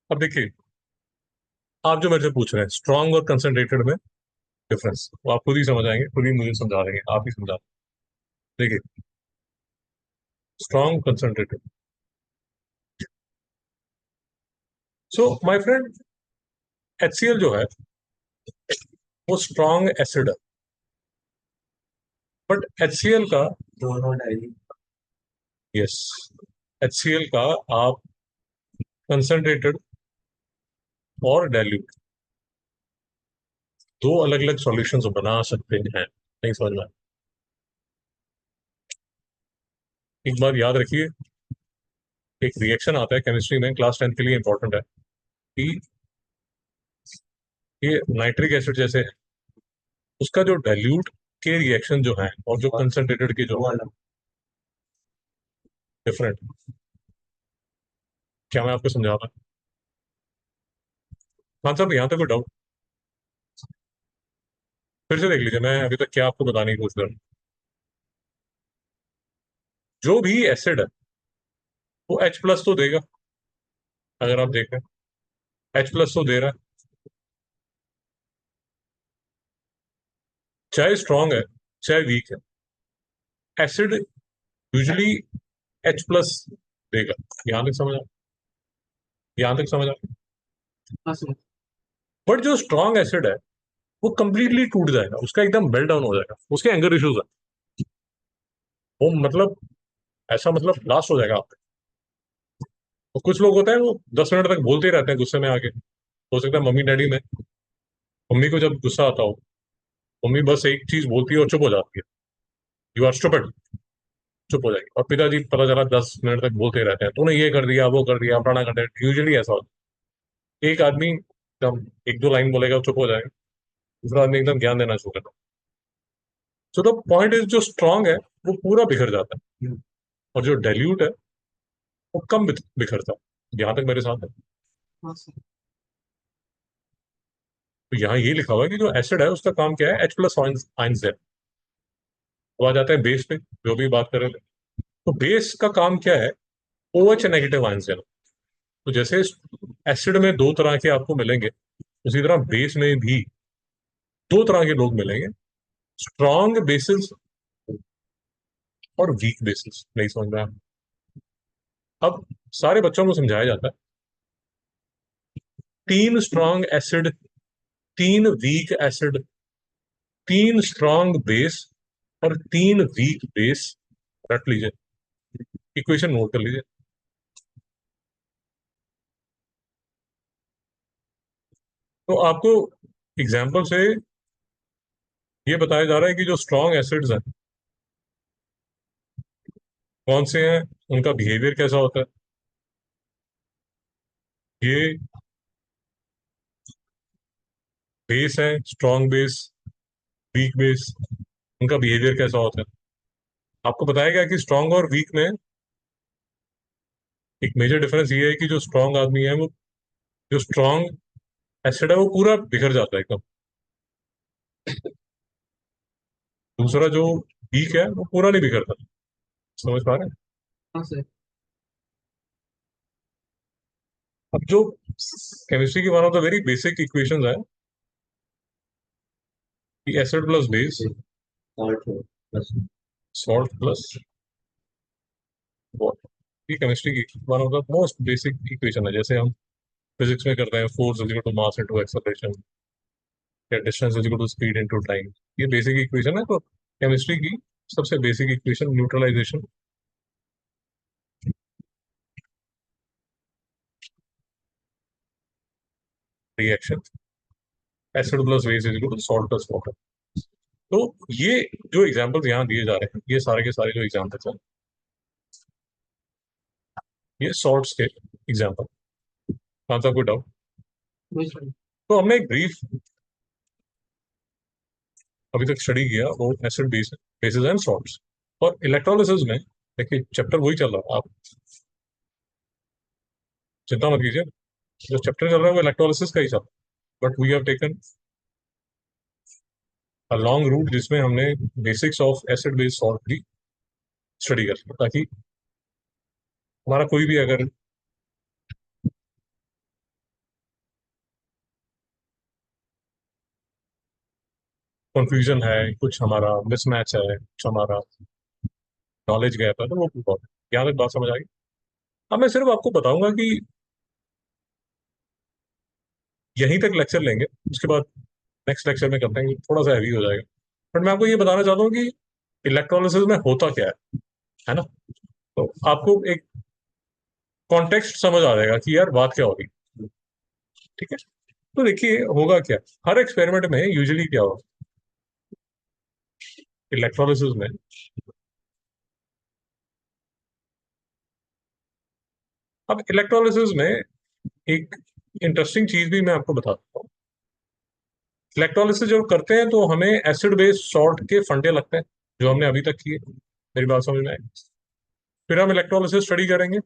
अब देखिए, आप जो मेरे से पूछ रहे हैं स्ट्रांग और कंसंट्रेटेड में डिफरेंस, वो आप खुद ही समझ आएंगे, खुद ही मुझे समझा देंगे, आप ही समझा। देखिए, strong concentrated. So my friend, HCl जो है वो स्ट्रांग एसिड है, बट HCl का, यस, HCl का आप कंसंट्रेटेड और डाइल्यूट दो अलग अलग सॉल्यूशंस बना सकते हैं। नहीं समझ में आया? एक बात याद रखिए, एक रिएक्शन आता है केमिस्ट्री में, क्लास 10 के लिए इंपॉर्टेंट है कि ये नाइट्रिक एसिड जैसे है, उसका जो डाइल्यूट के रिएक्शन जो है और जो कंसंट्रेटेड के जो डिफरेंट, क्या मैं आपको समझा पाया? हाँ साहब, यहाँ तक कोई डाउट? फिर से देख लीजिए, मैं अभी तक क्या आपको बताने की कोशिश कर रहा हूँ। जो भी एसिड है वो H+ तो देगा। अगर आप देखें, H+ तो दे रहा है, चाहे स्ट्रांग है चाहे वीक है, एसिड यूजली H+ देगा। यहां तक समझ आ यहां तक समझ आ हाँ सर। बट जो स्ट्रांग एसिड है वो कंप्लीटली टूट जाएगा, उसका एकदम मेल्ट डाउन हो जाएगा, उसके एंगर इश्यूज है, वो मतलब ऐसा मतलब ब्लास्ट हो जाएगा आप पे। तो कुछ लोग होते हैं वो 10 मिनट तक बोलते ही रहते हैं गुस्से में आके। हो सकता है मम्मी डैडी में, मम्मी को जब गुस्सा आता हो, मम्मी बस एक चीज बोलती है और चुप हो जाती है, यू आर स्टूपिड, चुप हो जाएगी। और पिताजी पता चला 10 मिनट तक बोलते ही रहते हैं, तूने ये कर दिया, वो कर दिया, फलाना कर दिया। यूजुअली ऐसा होता है, एक आदमी एकदम एक दो लाइन बोलेगा, चुप हो जाएगा, दूसरा आदमी एकदम ज्ञान देना शुरू करता है। सो द पॉइंट इज, जो स्ट्रांग है वो पूरा बिखर जाता है, और जो डाइल्यूट है वो कम बिखरता है। यहाँ तक मेरे साथ है? हाँ सर। तो यहाँ ये लिखा हुआ है कि जो एसिड है उसका काम क्या है, H+ आयंस है। तो आ जाते हैं बेस पे, जो भी बात कर रहे थे। तो बेस का काम क्या है, OH नेगेटिव आयंस देना। तो जैसे एसिड में दो तरह के आपको मिलेंगे, उसी तरह बेस में भी दो तरह के लोग मिलेंगे, स्ट्रॉन्ग बेसिस और वीक बेसिस। नहीं समझ में आया? अब सारे बच्चों को समझाया जाता है, तीन स्ट्रॉन्ग एसिड, तीन वीक एसिड, तीन स्ट्रॉन्ग बेस और तीन वीक बेस। रट लीजिए, इक्वेशन नोट कर लीजिए। तो आपको एग्जाम्पल से ये बताया जा रहा है कि जो स्ट्रॉन्ग एसिड्स हैं कौन से हैं, उनका बिहेवियर कैसा होता है। ये बेस है, स्ट्रॉन्ग बेस, वीक बेस, उनका बिहेवियर कैसा होता है। आपको बताया गया कि स्ट्रॉन्ग और वीक में एक मेजर डिफरेंस ये है कि जो स्ट्रॉन्ग आदमी है वो, जो स्ट्रॉन्ग एसिड है वो पूरा बिखर जाता है एकदम। दूसरा जो वीक है वो पूरा नहीं बिखरता। समझ पा रहे हैं? हाँ सर। अब जो केमिस्ट्री की one of the very basic equations है कि acid plus base, salt plus water, ये केमिस्ट्री की one of the most basic equation है। जैसे हम फिजिक्स में करते हैं, force is equal to mass into acceleration, या distance is equal to speed into time. ये बेसिक इक्वेशन है। तो केमिस्ट्री की सबसे basic equation neutralisation reaction, acid plus base is equal to salt plus water. तो ये जो एग्जांपल्स यहाँ दिए जा रहे हैं, ये सारे के सारे जो एग्जांपल्स हैं, ये सॉल्ट्स के एग्जांपल। कहाँ था कोई डाउट? वही सर। तो हमने एक ब्रीफ अभी तक स्टडी किया वो acid base, basis and salts. और इलेक्ट्रोलिसिस में देखिए चैप्टर वही चल रहा है, आप चिंता मत कीजिए, जो चैप्टर चल रहा है वो इलेक्ट्रोलिसिस का ही चल रहा है। But we have taken a long route जिसमें हमने basics of acid base salt भी स्टडी कर लिया, ताकि हमारा कोई भी अगर कंफ्यूजन है, कुछ हमारा मिसमैच है, कुछ हमारा नॉलेज गैप है, तो वो बहुत यहाँ तक बात समझ आ गई। अब मैं सिर्फ आपको बताऊंगा कि यहीं तक लेक्चर लेंगे, उसके बाद नेक्स्ट लेक्चर में करते हैं, थोड़ा सा हैवी हो जाएगा। बट मैं आपको ये बताना चाहता हूँ कि इलेक्ट्रोलिसिस में होता क्या है ना। तो आपको एक कॉन्टेक्स्ट समझ आ जाएगा कि यार बात क्या होगी। ठीक है, तो देखिए होगा क्या। हर एक्सपेरिमेंट में यूजुअली क्या होगा इलेक्ट्रोलिसिस में, अब इलेक्ट्रोलिसिस में एक इंटरेस्टिंग चीज भी मैं आपको बताता हूँ। इलेक्ट्रोलिसिस जब करते हैं तो हमें एसिड बेस सॉल्ट के फंडे लगते हैं, जो हमने अभी तक किए। मेरी बात समझ में आई। फिर हम इलेक्ट्रोलिसिस स्टडी करेंगे,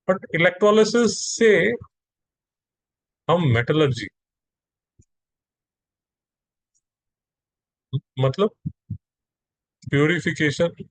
बट इलेक्ट्रोलिसिस से हम मेटलर्जी, मतलब प्यूरिफिकेशन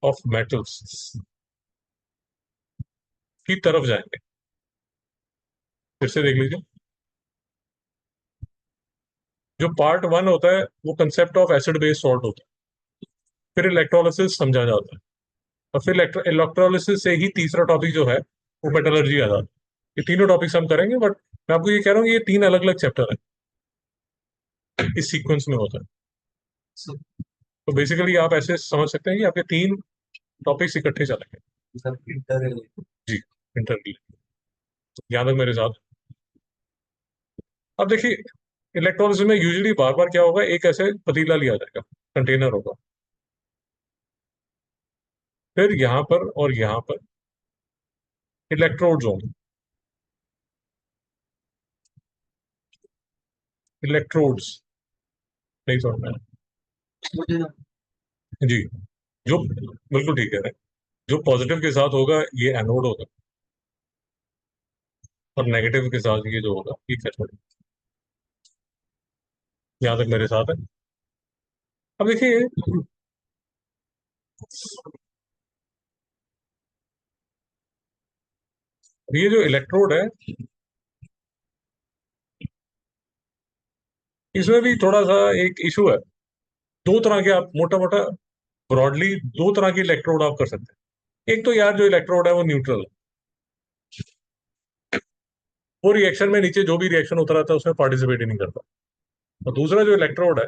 ऑफ मेटल्स की तरफ जाएंगे। फिर से देख लीजिए, जो पार्ट वन होता है वो concept of acid base salt होता है, फिर इलेक्ट्रोलिसिस समझा जाता है, और फिर इलेक्ट्रोलिसिस से ही तीसरा टॉपिक जो है वो मेटलर्जी आ जाता है। ये तीनों टॉपिक्स हम करेंगे, बट मैं आपको ये कह रहा हूँ कि ये तीन अलग अलग चैप्टर है, इस सीक्वेंस में होता है। सब तो बेसिकली आप ऐसे समझ सकते हैं कि आपके तीन टॉपिक्स इकट्ठे चलेंगे। सब इंटर है। जी, इंटरव्यू, यहाँ तक मेरे साथ। अब देखिए, इलेक्ट्रोलिसिस में यूजुअली बार बार क्या होगा, एक ऐसे पतीला लिया जाएगा, कंटेनर होगा, फिर यहाँ पर और यहाँ पर इलेक्ट्रोड्स होंगे। इलेक्ट्रोड्स, नहीं समझ में आया? मुझे ना जी, जो बिल्कुल ठीक है, जो पॉजिटिव के साथ होगा ये एनोड होगा, और नेगेटिव के साथ ये जो होगा ये कैथोड। यहाँ तक मेरे साथ है। अब देखिए, ये जो इलेक्ट्रोड है इसमें भी थोड़ा सा एक इशू है। दो तरह के आप मोटा मोटा ब्रॉडली दो तरह के इलेक्ट्रोड आप कर सकते हैं। एक तो यार जो इलेक्ट्रोड है वो न्यूट्रल है, वो रिएक्शन में नीचे जो भी रिएक्शन होता रहता है उसमें पार्टिसिपेट ही नहीं करता। और दूसरा जो इलेक्ट्रोड है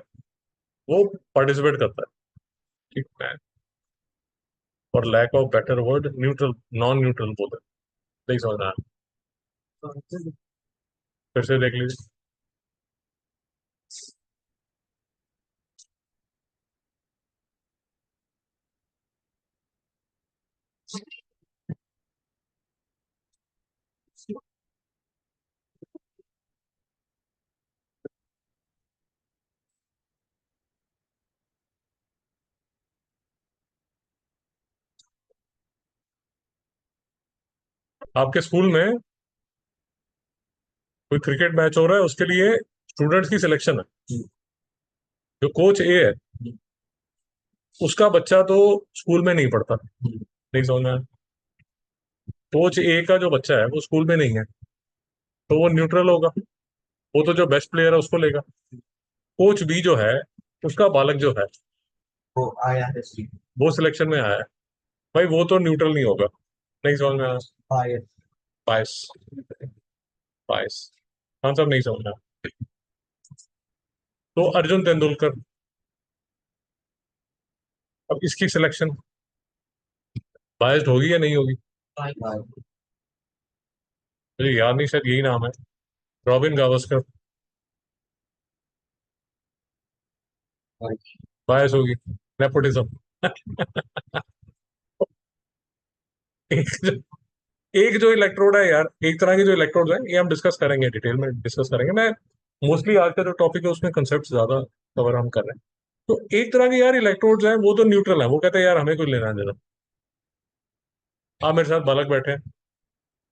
वो पार्टिसिपेट करता है। ठीक है, और lack of better word neutral, non neutral बोलते हैं। नहीं समझना है? फिर से देख लीजिए। आपके स्कूल में कोई क्रिकेट मैच हो रहा है, उसके लिए स्टूडेंट्स की सिलेक्शन है। जो कोच ए है उसका बच्चा तो स्कूल में नहीं पढ़ता। नहीं समझ में आया? कोच ए का जो बच्चा है वो स्कूल में नहीं है, तो वो न्यूट्रल होगा, वो तो जो बेस्ट प्लेयर है उसको लेगा। कोच बी जो है उसका बालक जो है वो आया है सी वो सिलेक्शन में आया है, भाई वो तो न्यूट्रल नहीं होगा। नहीं समझ में आया? आया। बायस, बायस, हाँ सब नहीं समझ में आया। तो अर्जुन तेंदुलकर, अब इसकी सिलेक्शन बायस्ड होगी या नहीं होगी? आया। मुझे याद नहीं, शायद यही नाम है, रॉबिन गावस्कर। बायस होगी, नेपोटिज्म। एक जो एक जो इलेक्ट्रोड है यार, एक तरह के जो इलेक्ट्रोड है ये हम डिस्कस करेंगे, डिटेल में डिस्कस करेंगे। मैं मोस्टली आज का जो टॉपिक है उसमें कंसेप्ट ज्यादा कवर हम कर रहे हैं। तो एक तरह के यार इलेक्ट्रोड्स हैं वो तो न्यूट्रल है, वो कहते हैं यार हमें कुछ लेना देना। आप मेरे साथ बालक बैठे हैं,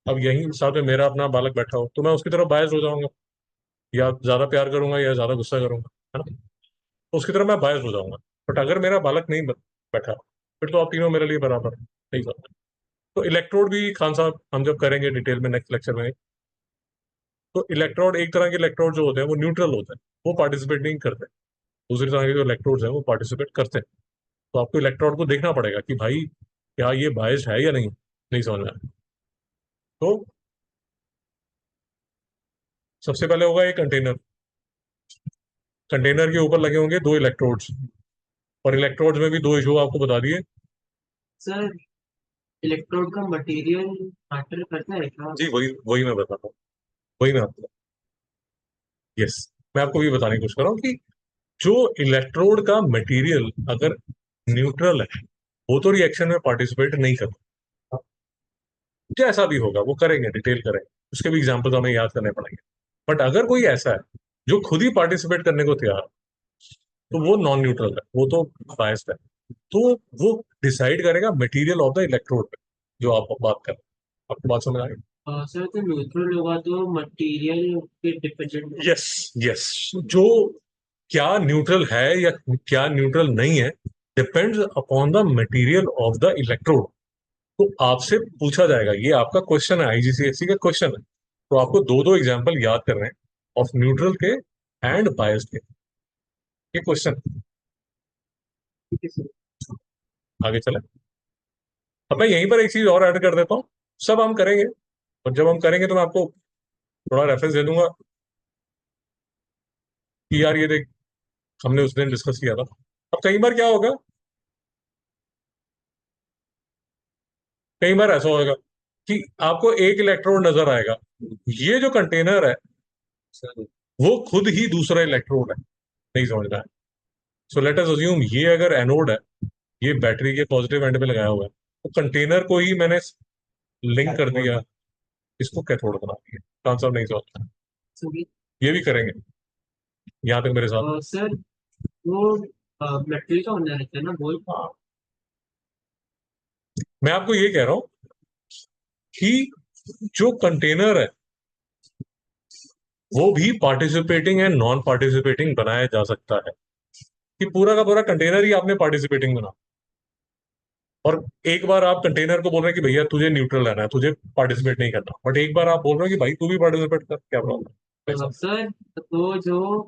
अब यहीं साथ में मेरा अपना बालक बैठा हो तो मैं उसकी तरफ बायस हो जाऊंगा, या ज्यादा प्यार करूंगा या ज्यादा गुस्सा करूंगा, है ना। तो उसकी तरफ मैं बायस हो जाऊंगा। बट अगर मेरा बालक नहीं बैठा, फिर तो आप तीनों मेरे लिए बराबर हैं। सही बात है। तो इलेक्ट्रोड भी खान साहब हम जब करेंगे डिटेल में नेक्स्ट लेक्चर में, तो इलेक्ट्रोड, एक तरह के इलेक्ट्रोड जो होते हैं वो न्यूट्रल होते हैं, वो पार्टिसिपेट नहीं करते। दूसरी तरह के जो इलेक्ट्रोड्स हैं वो पार्टिसिपेट करते हैं। तो आपको इलेक्ट्रोड को देखना पड़ेगा कि भाई क्या ये बायस्ड है या नहीं, नहीं समझ में आया। तो सबसे पहले होगा एक कंटेनर। कंटेनर के ऊपर लगे होंगे दो इलेक्ट्रोड्स, और इलेक्ट्रोड्स में भी दो इशू आपको बता दिए। सर, इलेक्ट्रोड का मटेरियल मैटर करता है क्या? जी वही वही मैं बताता हूँ, वही मैं आपको, यस, मैं आपको ये बताने की कोशिश कर रहा हूँ कि जो इलेक्ट्रोड का मटेरियल अगर न्यूट्रल है, वो तो रिएक्शन में पार्टिसिपेट नहीं करता। जैसा भी होगा वो करेंगे, डिटेल करेंगे, उसके भी एग्जाम्पल्स हमें याद करने पड़ेंगे। बट अगर कोई ऐसा है जो खुद ही पार्टिसिपेट करने को तैयार है, तो वो नॉन न्यूट्रल है, वो तो बायस्ड है। तो वो डिसाइड करेगा मटेरियल ऑफ द इलेक्ट्रोड पे, जो आप बात कर रहे हैं। आपको बात समझ आ गई? सर, तो न्यूट्रल होगा तो मटेरियल पे डिपेंडेंट। यस, यस, जो क्या न्यूट्रल है या क्या न्यूट्रल नहीं है depends upon the material of the electrode. तो आपसे पूछा जाएगा, ये आपका क्वेश्चन है, आईजीसीएससी का क्वेश्चन है, तो आपको दो दो एग्जांपल याद करने हैं ऑफ न्यूट्रल के एंड बायस्ड के। ये क्वेश्चन, ठीक है सर। आगे चले। अब मैं यहीं पर एक चीज और ऐड कर देता हूँ, सब हम करेंगे, और जब हम करेंगे तो मैं आपको थोड़ा रेफरेंस दे दूंगा कि यार ये देख, हमने उस दिन डिस्कस किया था। अब कई बार क्या होगा, कई बार ऐसा होगा कि आपको एक इलेक्ट्रोड नजर आएगा, ये जो कंटेनर है वो खुद ही दूसरा इलेक्ट्रोड है, नहीं समझ रहा है। सो लेट अस अज्यूम ये अगर एनोड है, ये बैटरी के पॉजिटिव एंड पे लगाया हुआ है, तो कंटेनर को ही मैंने लिंक कर दिया, इसको कैथोड बना दिया। कॉन्सेप्ट नहीं समझ, सर, ये भी करेंगे, यहाँ तक मेरे साथ। सर, वो मटेरियल का होना रहता है ना, बोल। हाँ, मैं आपको ये कह रहा हूँ कि जो कंटेनर है वो भी पार्टिसिपेटिंग एंड नॉन पार्टिसिपेटिंग बनाया जा सकता है, कि पूरा का पूरा कंटेनर ही आपने पार्टिसिपेटिंग बना। और एक बार आप कंटेनर को बोल रहे हैं कि भैया तुझे न्यूट्रल रहना है, तुझे पार्टिसिपेट नहीं करना, बट एक बार आप बोल रहे हो कि भाई तू भी पार्टिसिपेट कर, क्या प्रॉब्लम है? सर, तो जो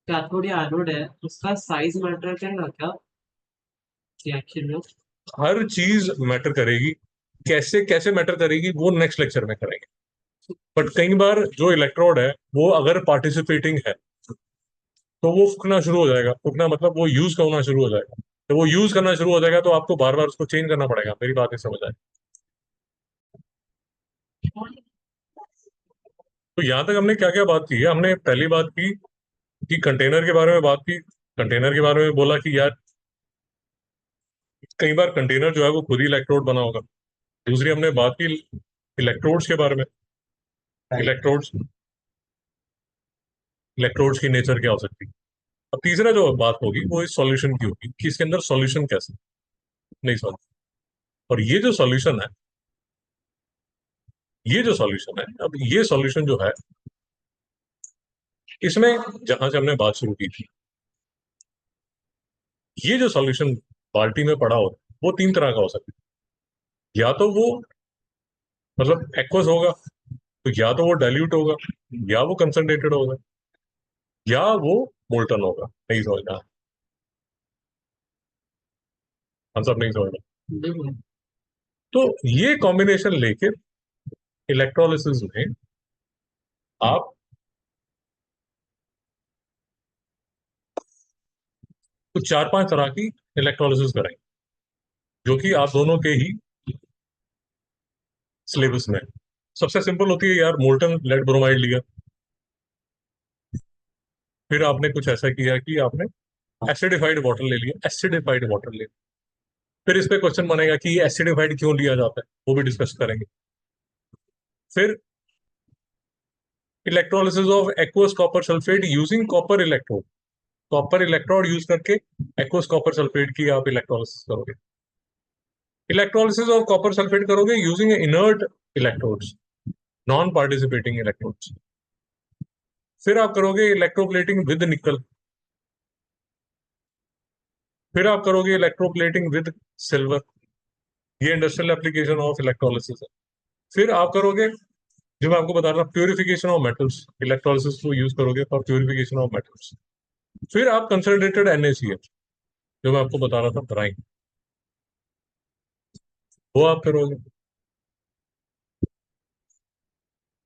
कैथोड या एनोड है, उसका साइज मैटर करेगा क्या रिएक्शन में? हर चीज मैटर करेगी, कैसे कैसे मैटर करेगी वो नेक्स्ट लेक्चर में करेंगे। बट कई बार जो इलेक्ट्रोड है वो अगर पार्टिसिपेटिंग है, तो वो फूकना शुरू हो जाएगा। फूकना मतलब वो यूज होना शुरू हो जाएगा। तो वो यूज करना शुरू हो जाएगा तो आपको बार बार उसको चेंज करना पड़ेगा। मेरी बात नहीं समझ आए? तो यहाँ तक हमने क्या क्या बात की है, हमने पहली बात की कि कंटेनर के बारे में बात की, कंटेनर के बारे में बोला कि यार कई बार कंटेनर जो है वो खुद ही इलेक्ट्रोड बना होगा। दूसरी हमने बात की इलेक्ट्रोड्स के बारे में, इलेक्ट्रोड्स, इलेक्ट्रोड्स की नेचर क्या हो सकती है। अब तीसरा जो बात होगी वो इस सॉल्यूशन की होगी, कि इसके अंदर सॉल्यूशन कैसे, नहीं समझ। और ये जो सॉल्यूशन है, ये जो सॉल्यूशन है, अब ये सॉल्यूशन जो है, इसमें जहां से हमने बात शुरू की थी, ये जो सॉल्यूशन बाल्टी में पड़ा होता है वो तीन तरह का हो सकता है। या तो वो मतलब एक्वस होगा, तो या तो वो डाइल्यूट होगा, या वो कंसंट्रेटेड होगा, या वो मोल्टन होगा, नहीं समझना, हम सब नहीं समझना। देखो, तो ये कॉम्बिनेशन लेके इलेक्ट्रोलिसिस में आप कुछ चार पांच तरह की इलेक्ट्रोलिसिस करेंगे, जो कि आप दोनों के ही सिलेबस में है। सबसे सिंपल होती है यार, मोल्टन लेड ब्रोमाइड लिया, फिर आपने कुछ ऐसा किया कि आपने एसिडिफाइड वाटर ले लिया, एसिडिफाइड वाटर ले, फिर इस पे क्वेश्चन बनेगा कि ये एसिडिफाइड क्यों लिया जाता है, वो भी डिस्कस करेंगे। फिर electrolysis of aqueous copper sulphate using copper electrode, copper electrode use करके एक्वस कॉपर सल्फेट की आप इलेक्ट्रोलिसिस करोगे। इलेक्ट्रोलिसिस ऑफ कॉपर सल्फेट करोगे using inert electrodes, non participating electrodes. फिर आप करोगे इलेक्ट्रोप्लेटिंग विद निकल, फिर आप करोगे इलेक्ट्रोप्लेटिंग विद सिल्वर, ये इंडस्ट्रियल एप्लीकेशन ऑफ इलेक्ट्रोलिसिस है। फिर आप करोगे जो मैं आपको बता रहा था, प्योरिफिकेशन ऑफ मेटल्स, इलेक्ट्रोलिसिस को यूज करोगे फॉर प्योरिफिकेशन ऑफ मेटल्स। फिर आप कंसंट्रेटेड NaCl, जो मैं आपको बता रहा था, ब्राइन, वो आप करोगे।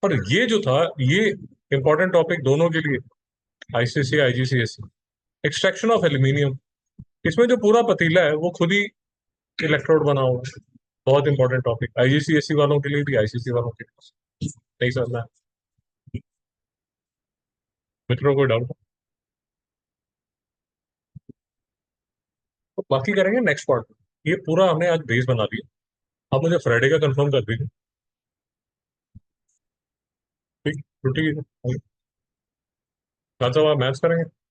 और ये जो था, ये इंपॉर्टेंट टॉपिक दोनों के लिए, ICC IGCSE, extraction of aluminium. इसमें जो पूरा पतीला है वो खुद ही इलेक्ट्रोड बना हुआ है। बहुत इंपॉर्टेंट टॉपिक, IGCSE वालों के लिए भी, ICC वालों के लिए। नहीं समझना है मित्रों, को डाउट? तो बाकी करेंगे नेक्स्ट पार्ट। ये पूरा हमने आज बेस बना दिया। आप मुझे फ्राइडे का कंफर्म कर दीजिए। ठीक, छुट्टी की। अच्छा, आप मैथ्स करेंगे?